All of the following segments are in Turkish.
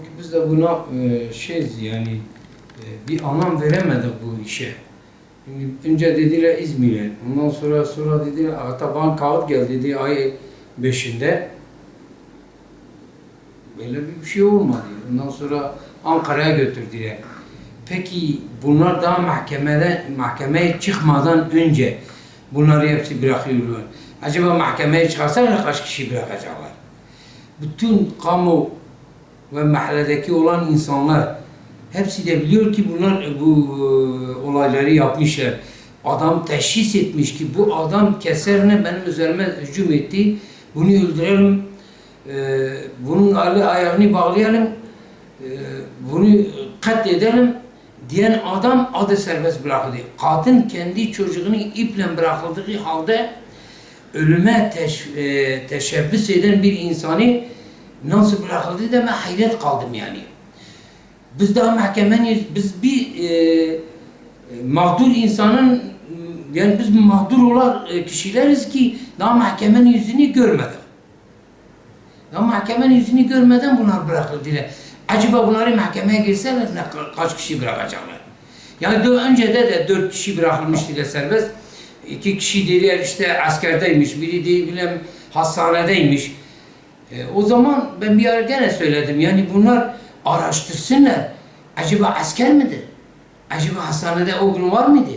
Biz de buna yani bir anlam veremedik bu işe. Şimdi önce dediler İzmir'e, ondan sonra dediler hatta bana kağıt geldi dedi ay 5'inde. Böyle bir şey olmadı. Ondan sonra Ankara'ya götürdüler. Peki bunlar daha mahkemeye çıkmadan önce bunları hepsi bırakıyorlar. Acaba mahkemeye çıkarsalar kaç kişi bırakacaklar? Bütün kamu ve mahalledeki olan insanlar hepsi de biliyor ki bunlar bu olayları yapmışlar. Adam teşhis etmiş ki bu adam keserine benim üzerime hücum etti. Bunu öldürelim. Bunun ayağını bağlayalım. Bunu katledelim diyen adam adı serbest bırakıldı. Kadın kendi çocuğunu iple bırakıldığı halde ölüme teşebbüs eden bir insanı nasıl bırakıldı deme hayret kaldım yani. Biz daha biz bir mağdur insanın yani biz mağdur olan kişileriz ki daha mahkemenin yüzünü görmedik. Daha mahkemenin yüzünü görmeden bunlar bırakıldılar. Acaba bunları mahkemeye girseler kaç kişi bırakacaklar? Yani daha önce de 4 kişi bırakılmıştı serbest. 2 kişi dediler işte askerdeymiş, biri de bilmem hastanedeymiş. O zaman ben bir ara gene söyledim yani bunlar araştırsınlar. Acaba asker midir? Acaba hastanede o gün var mıydı?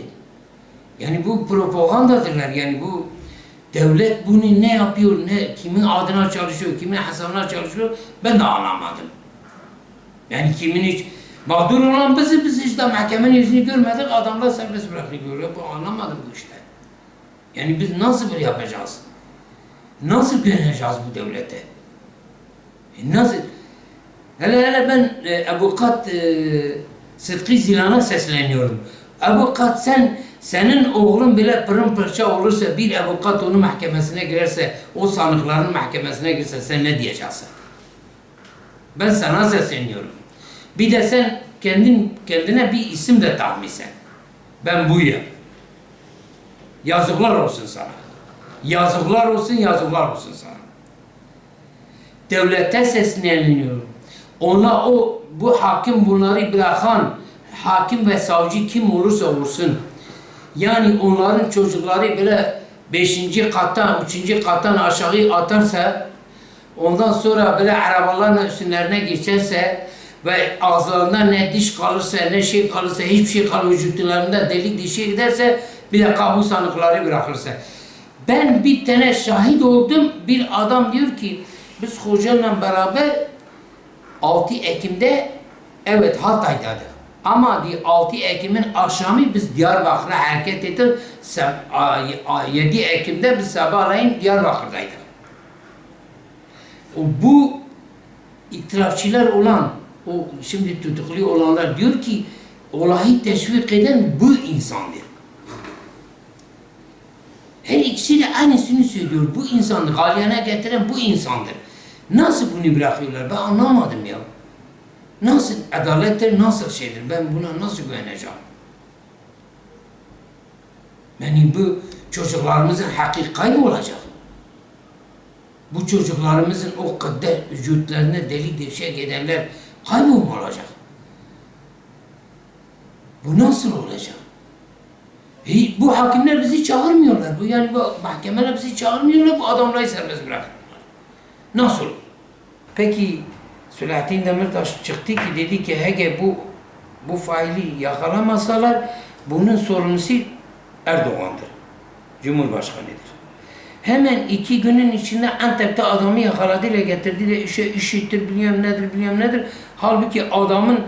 Yani bu propagandadırlar yani bu devlet bunu ne yapıyor, kimin adına çalışıyor, kimin hesabına çalışıyor ben de anlamadım. Yani kimin hiç mağdur olan biz işte mahkemenin yüzünü görmedik adamlar serbest bırakılıyor. Bu anlamadım bu işte. Yani biz nasıl böyle yapacağız? Nasıl güveneceğiz bu devlete? Nasıl? Hele ben avukat Sıtkı Zilan'a sesleniyorum. Avukat senin oğlun bile pırımparça olursa bir avukat onun mahkemesine girerse, o sanıkların mahkemesine girerse sen ne diyeceksin? Ben sana sesleniyorum. Bir de sen kendine bir isim de takmışsın. Ben buyum. Yazıklar olsun sana. Yazıklar olsun sana. Devlete sesleniyorum. Bu hakim bunları bırakan hakim ve savcı kim olursa olsun. Yani onların çocukları böyle 5. kattan, 3. kattan aşağı atarsa ondan sonra böyle arabaların üstlerine geçerse ve ağızlarında ne diş kalırsa ne şey kalırsa hiçbir şey kalır vücutlarında delik dişe giderse bir de kabu sanıkları bırakırsa. Ben bir tane şahit oldum. Bir adam diyor ki biz hocayla beraber 6 Ekim'de evet Hatay'daydık. Ama 6 Ekim'in akşamı biz Diyarbakır'a hareket ettik. 7 Ekim'de biz sabahleyin Diyarbakır'daydık. Bu itirafçılar olan, o şimdi tutuklu olanlar diyor ki olayı teşvik eden bu insandır. Her ikisi de aynısını söylüyor. Bu insandır. Galyana getiren bu insandır. Nasıl bunu bırakıyorlar? Ben anlamadım ya. Nasıl adalettir, nasıl şeydir? Ben buna nasıl güveneceğim? Yani bu çocuklarımızın hakkı kaybolacak. Bu çocuklarımızın o kadar vücutlarına deli deşek edenler kaybolacak. Bu nasıl olacak? Bu hakimler bizi çağırmıyorlar. Yani bu mahkemeler bizi çağırmıyorlar. Bu adamları serbest bırakıyorlar. Nasıl? Peki Selahattin Demirtaş çıktı ki dedi ki Hege bu faili yakalamasalar bunun sorumlusu Erdoğan'dır. Cumhurbaşkanıdır. Hemen 2 günün içinde Antep'te adamı yakaladılar getirdiler işittir bilmem nedir. Halbuki adamın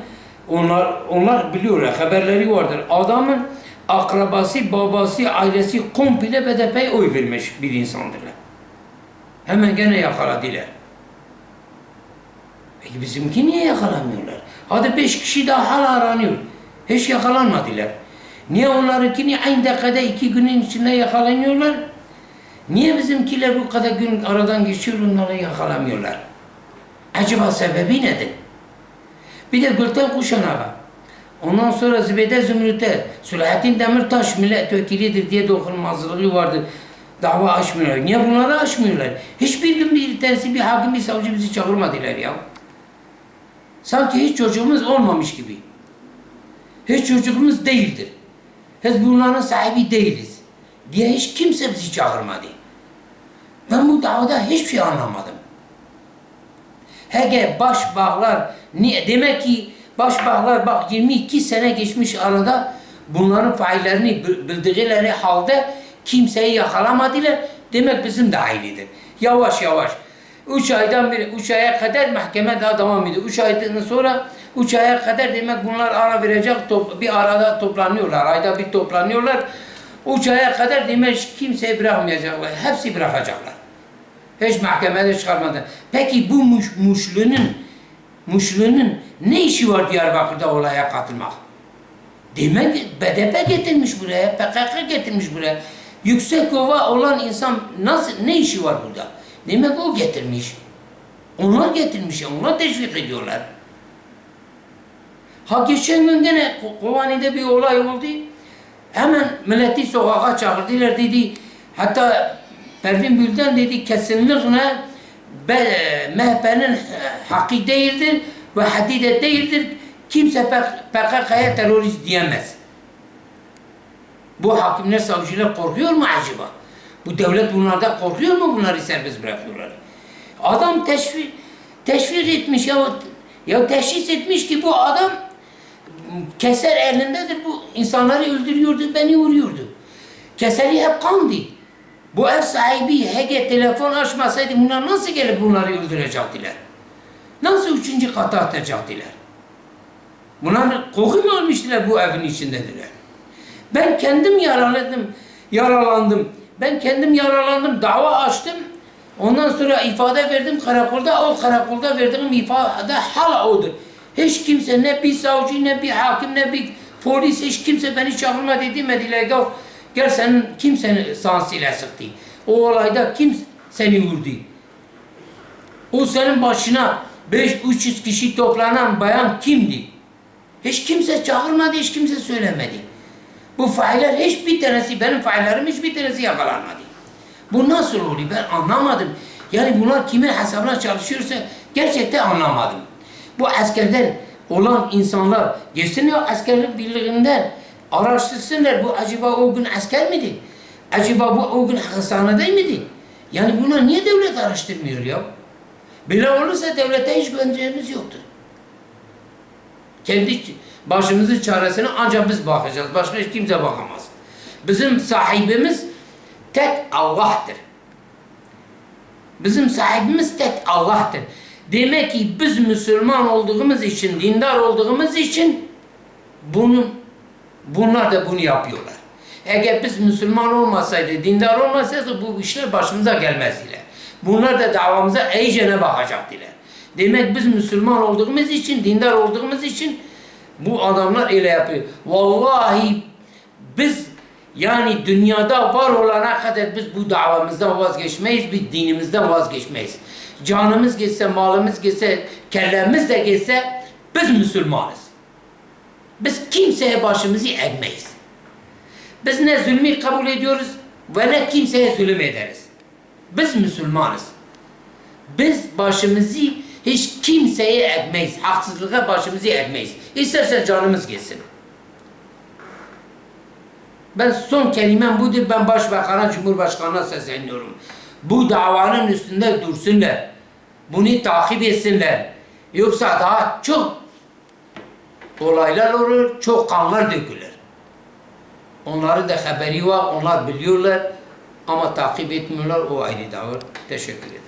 onlar biliyorlar haberleri vardır. Adamın akrabası, babası, ailesi komple BDP'ye oy vermiş bir insandırlar. Hemen gene yakaladılar. Peki bizimki niye yakalamıyorlar? Hadi 5 kişi daha hala aranıyor. Hiç yakalanmadılar. Niye onlarınkini aynı dakikada 2 günün içinde yakalanıyorlar? Niye bizimkiler bu kadar gün aradan geçiyor onları yakalamıyorlar? Acaba sebebi nedir? Bir de Gülten Kuşanağı. Ondan sonra Zübeyde Zümrüt'e Selahattin Demirtaş milletvekilidir diye dokunulmazlığı vardı. Dava açmıyorlar. Niye bunları açmıyorlar? Hiçbir gün bir tanesi bir hakim bir savcı bizi çağırmadılar ya. Sanki hiç çocuğumuz olmamış gibi. Hiç çocuğumuz değildir. Biz bunların sahibi değiliz diye hiç kimse bizi çağırmadı. Ben bu davada hiçbir şey anlamadım. Hege başbağlar, demek ki başbağlar bak 22 sene geçmiş arada bunların faillerini bildikleri halde kimseyi yakalamadılar. Demek bizim de aynıdır. Yavaş yavaş. 3 aydan beri, 3 aya kadar mahkeme daha devam ediyor. 3 aydan sonra 3 aya kadar demek bunlar ara verecek, bir arada toplanıyorlar. Ayda bir toplanıyorlar. 3 aya kadar demek kimseyi bırakmayacaklar. Hepsi bırakacaklar. Hiç mahkemede çıkarmadan. Peki bu Muşlu'nun ne işi var Diyarbakır'da olaya katılmak? Demek BDP getirmiş buraya, PKK getirmiş buraya. Yüksekova olan insan ne işi var burada? Demek o getirmiş. Onlar getirmiş, onlar teşvik ediyorlar. Ha geçen gün gene Kobani'de bir olay oldu. Hemen milleti sokağa çağırdılar dedi. Hatta Pervin Bülten dedi kesinlikle MHP'nin hakkı değildir ve hadide değildir. Kimse PKK'ya terörist diyemez. Bu hakimler, savcılar korkuyor mu acaba? Bu devlet bunlardan korkuyor mu bunları serbest bırakıyorlar? Adam teşvik etmiş ya teşhis etmiş ki bu adam keser elindedir, bu insanları öldürüyordu, beni vuruyordu. Keseri hep kandı. Bu ev sahibi HG telefon açmasaydı bunlar nasıl gelip bunları öldürecektiler? Nasıl 3. kata atacaktiler? Bunlar koku mu almıştılar bu evin içindediler? Ben kendim yaralandım. Ben kendim yaralandım, dava açtım. Ondan sonra ifade verdim karakolda. O karakolda verdiğim ifade hala odur. Hiç kimse, ne bir savcı, ne bir hakim, ne bir polis, hiç kimse beni çağırmadı demediler. Gel senin, kim seni sansıyla sıktı? O olayda kim seni vurdu? O senin başına 300 kişi toplanan bayan kimdi? Hiç kimse çağırmadı, hiç kimse söylemedi. Bu failler hiçbir tanesi, benim faillerim hiçbir tanesi yakalanmadı. Bu nasıl oluyor ben anlamadım. Yani bunlar kimin hesabına çalışıyorsa gerçekten anlamadım. Bu askerden olan insanlar geçsinler askerlik birliğinden araştırsınlar. Bu acaba o gün asker miydi? Acaba bu o gün hastanede miydi? Yani bunlar niye devlet araştırmıyor ya? Böyle olursa devlete hiç güveneceğimiz yoktur. Kendi başımızın çaresine ancak biz bakacağız. Başka hiç kimse bakamaz. Bizim sahibimiz tek Allah'tır. Bizim sahibimiz tek Allah'tır. Demek ki biz Müslüman olduğumuz için, dindar olduğumuz için bunlar da bunu yapıyorlar. Eğer biz Müslüman olmasaydı, dindar olmasaydı bu işler başımıza gelmezdiler. Bunlar da davamıza iyicene bakacaktılar. Demek biz Müslüman olduğumuz için, dindar olduğumuz için bu adamlar öyle yapıyor. Vallahi biz yani dünyada var olana kadar biz bu davamızdan vazgeçmeyiz, biz dinimizden vazgeçmeyiz. Canımız geçse, malımız geçse, kellemiz de geçse biz Müslümanız. Biz kimseye başımızı eğmeyiz. Biz ne zulmü kabul ediyoruz ve ne kimseye zulüm ederiz. Biz Müslümanız. Biz başımızı hiç kimseye eğmeyiz. Haksızlığa başımızı eğmeyiz. İsterse canımız geçsin. Ben son kelimem budur. Ben Başbakan'a, Cumhurbaşkanı'na sesleniyorum. Bu davanın üstünde dursunlar. Bunu takip etsinler. Yoksa daha çok olaylar olur, çok kanlar dökülür. Onların da haberi var, onlar biliyorlar ama takip etmiyorlar, o ayrı davır. Teşekkür ederim.